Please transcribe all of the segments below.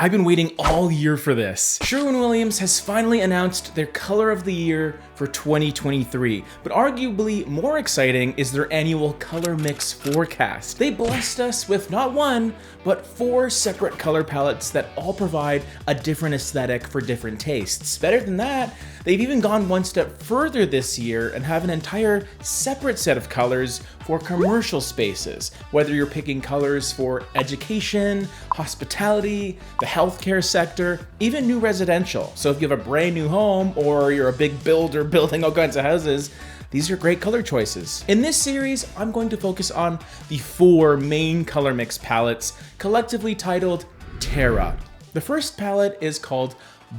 I've been waiting all year for this. Sherwin-Williams has finally announced their color of the year for 2023, but arguably more exciting is their annual color mix forecast. They blessed us with not one, but 4 separate color palettes that all provide a different aesthetic for different tastes. Better than that, they've even gone one step further this year and have an entire separate set of colors for commercial spaces, whether you're picking colors for education, hospitality, the healthcare sector, even new residential. So if you have a brand new home or you're a big builder building all kinds of houses, these are great color choices. In this series, I'm going to focus on the 4 main color mix palettes, collectively titled Terra. The first palette is called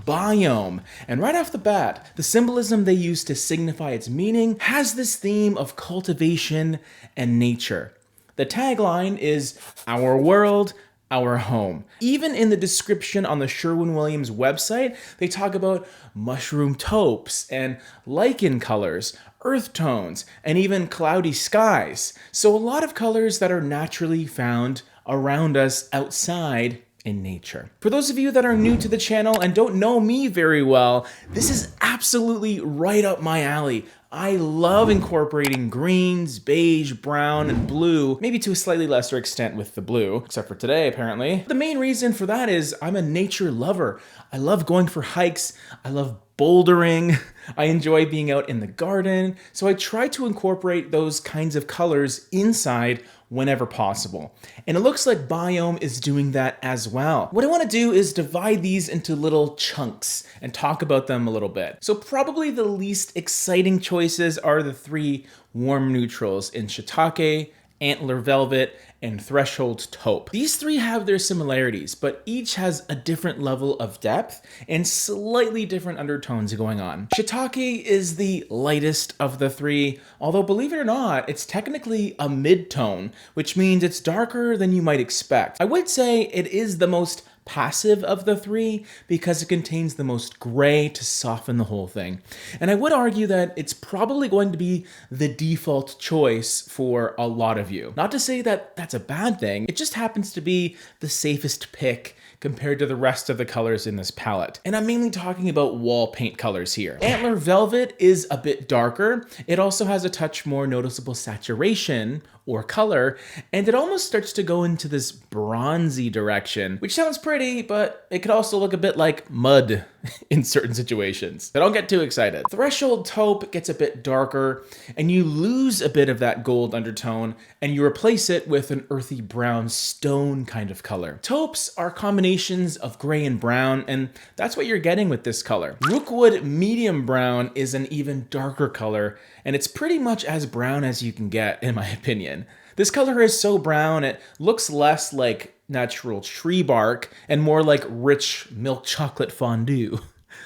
Biome, and right off the bat, the symbolism they use to signify its meaning has this theme of cultivation and nature. The tagline is "Our world, our home." Even in the description on the Sherwin-Williams website, they talk about mushroom taupes and lichen colors, earth tones, and even cloudy skies. So a lot of colors that are naturally found around us outside in nature. For those of you that are new to the channel and don't know me very well, this is absolutely right up my alley. I love incorporating greens, beige, brown, and blue, maybe to a slightly lesser extent with the blue, except for today apparently. The main reason for that is I'm a nature lover. I love going for hikes, I love bouldering, I enjoy being out in the garden, so I try to incorporate those kinds of colors inside whenever possible. And it looks like Biome is doing that as well. What I want to do is divide these into little chunks and talk about them a little bit. So probably the least exciting choices are the 3 warm neutrals in shiitake, Antler Velvet, and Threshold Taupe. These 3 have their similarities, but each has a different level of depth and slightly different undertones going on. Shiitake is the lightest of the 3, although believe it or not, it's technically a mid-tone, which means it's darker than you might expect. I would say it is the most passive of the 3 because it contains the most gray to soften the whole thing. And I would argue that it's probably going to be the default choice for a lot of you. Not to say that that's a bad thing, it just happens to be the safest pick compared to the rest of the colors in this palette. And I'm mainly talking about wall paint colors here. Antler Velvet is a bit darker. It also has a touch more noticeable saturation or color, and it almost starts to go into this bronzy direction, which sounds pretty, but it could also look a bit like mud in certain situations. So don't get too excited. Threshold Taupe gets a bit darker, and you lose a bit of that gold undertone, and you replace it with an earthy brown stone kind of color. Taupes are combinations of gray and brown, and that's what you're getting with this color. Rookwood Medium Brown is an even darker color, and it's pretty much as brown as you can get, in my opinion. This color is so brown, it looks less like natural tree bark and more like rich milk chocolate fondue.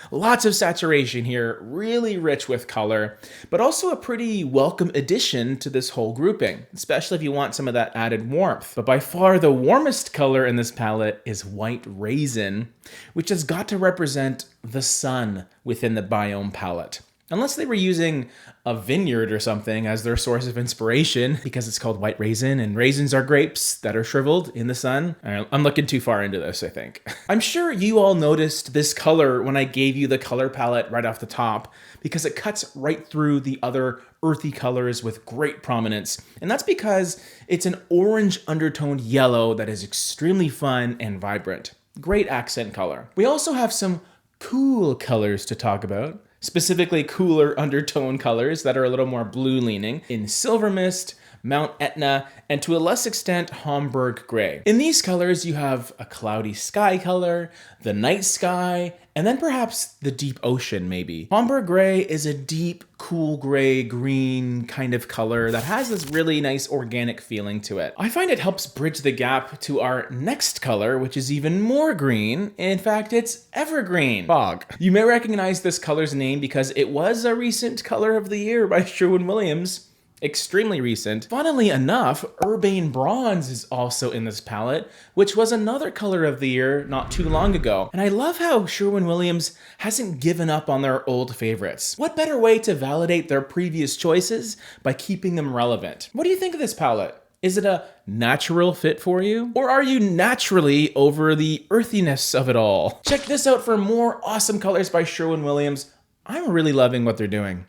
Lots of saturation here, really rich with color, but also a pretty welcome addition to this whole grouping, especially if you want some of that added warmth. But by far the warmest color in this palette is White Raisin, which has got to represent the sun within the Biome palette. Unless they were using a vineyard or something as their source of inspiration, because it's called White Raisin, and raisins are grapes that are shriveled in the sun. I'm looking too far into this, I think. I'm sure you all noticed this color when I gave you the color palette right off the top, because it cuts right through the other earthy colors with great prominence. And that's because it's an orange undertoned yellow that is extremely fun and vibrant. Great accent color. We also have some cool colors to talk about. Specifically cooler undertone colors that are a little more blue leaning in Silver Mist, Mount Etna, and to a less extent, Ombre Gray. In these colors, you have a cloudy sky color, the night sky, and then perhaps the deep ocean, maybe. Ombre Gray is a deep, cool gray, green kind of color that has this really nice organic feeling to it. I find it helps bridge the gap to our next color, which is even more green. In fact, it's Evergreen Fog. You may recognize this color's name because it was a recent color of the year by Sherwin-Williams. Extremely recent. Funnily enough, Urbane Bronze is also in this palette, which was another color of the year not too long ago. And I love how Sherwin-Williams hasn't given up on their old favorites. What better way to validate their previous choices by keeping them relevant? What do you think of this palette? Is it a natural fit for you? Or are you naturally over the earthiness of it all? Check this out for more awesome colors by Sherwin-Williams. I'm really loving what they're doing.